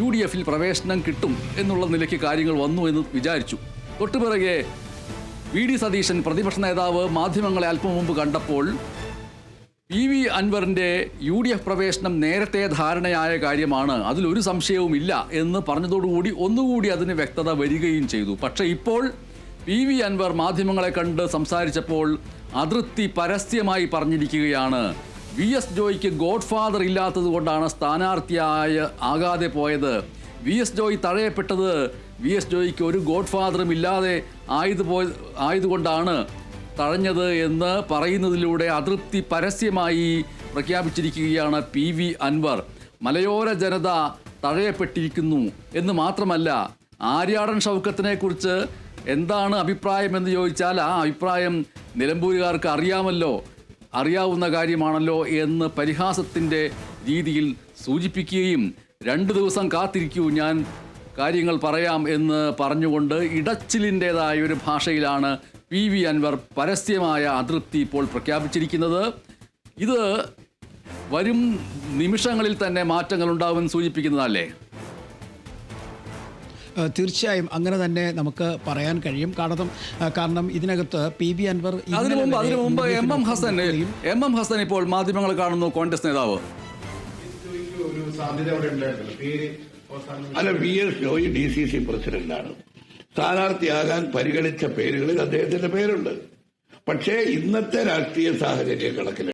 UDF പ്രവേശനം കിട്ടും എന്നുള്ള നിലയ്ക്ക് കാര്യങ്ങൾ വന്നു എന്ന് വിചാരിച്ചു. തൊട്ടുപിറകെ VD സതീശൻ പ്രതിപക്ഷ നേതാവ് മാധ്യമങ്ങളെ അല്പം മുമ്പ് കണ്ടപ്പോൾ PV അൻവറിൻ്റെ UDF പ്രവേശനം നേരത്തെ ധാരണയായ കാര്യമാണ്, അതിലൊരു സംശയവുമില്ല എന്ന് പറഞ്ഞതോടുകൂടി ഒന്നുകൂടി അതിന് വ്യക്തത വരികയും ചെയ്തു. പക്ഷേ ഇപ്പോൾ PV അൻവർ മാധ്യമങ്ങളെ കണ്ട് സംസാരിച്ചപ്പോൾ അതൃപ്തി പരസ്യമായി പറഞ്ഞിരിക്കുകയാണ്. VS ജോയിക്ക് ഗോഡ് ഫാദർ ഇല്ലാത്തത് കൊണ്ടാണ് സ്ഥാനാർത്ഥിയാകാതെ പോയത്. VS ജോയി തഴയപ്പെട്ടത് VS ജോയിക്ക് ഒരു ഗോഡ് ഫാദറും ഇല്ലാതെ ആയതുകൊണ്ടാണ് തഴഞ്ഞത് എന്ന് പറയുന്നതിലൂടെ അതൃപ്തി പരസ്യമായി പ്രഖ്യാപിച്ചിരിക്കുകയാണ് PV അൻവർ. മലയോര ജനത തഴയപ്പെട്ടിരിക്കുന്നു എന്ന് മാത്രമല്ല, ആര്യാടൻ ഷൗക്കത്തിനെ കുറിച്ച് എന്താണ് അഭിപ്രായമെന്ന് ചോദിച്ചാൽ ആ അഭിപ്രായം നിലമ്പൂരുകാർക്ക് അറിയാവുന്ന കാര്യമാണല്ലോ എന്ന് പരിഹാസത്തിൻ്റെ രീതിയിൽ സൂചിപ്പിക്കുകയും 2 ദിവസം കാത്തിരിക്കൂ, ഞാൻ കാര്യങ്ങൾ പറയാം എന്ന് പറഞ്ഞുകൊണ്ട് ഇടച്ചിലിൻ്റെതായ ഒരു ഭാഷയിലാണ് PV അൻവർ പരസ്യമായ അതൃപ്തി ഇപ്പോൾ പ്രഖ്യാപിച്ചിരിക്കുന്നത്. ഇത് വരും നിമിഷങ്ങളിൽ തന്നെ മാറ്റങ്ങൾ ഉണ്ടാവുമെന്ന് സൂചിപ്പിക്കുന്നതല്ലേ? തീർച്ചയായും അങ്ങനെ തന്നെ നമുക്ക് പറയാൻ കഴിയും. കാരണം ഇതിനകത്ത് PV അൻവർ അതിനു മുമ്പ് എം എം ഹസൻ ഇപ്പോൾ മാധ്യമങ്ങൾ കാണുന്നു, കോൺഗ്രസ് നേതാവ്. അല്ല, VS ജോയി DCC പ്രസിഡന്റാണ്. സ്ഥാനാർത്ഥിയാകാൻ പരിഗണിച്ച പേരുകളിൽ അദ്ദേഹത്തിന്റെ പേരുണ്ട്. പക്ഷേ ഇന്നത്തെ രാഷ്ട്രീയ സാഹചര്യ കണക്കിൽ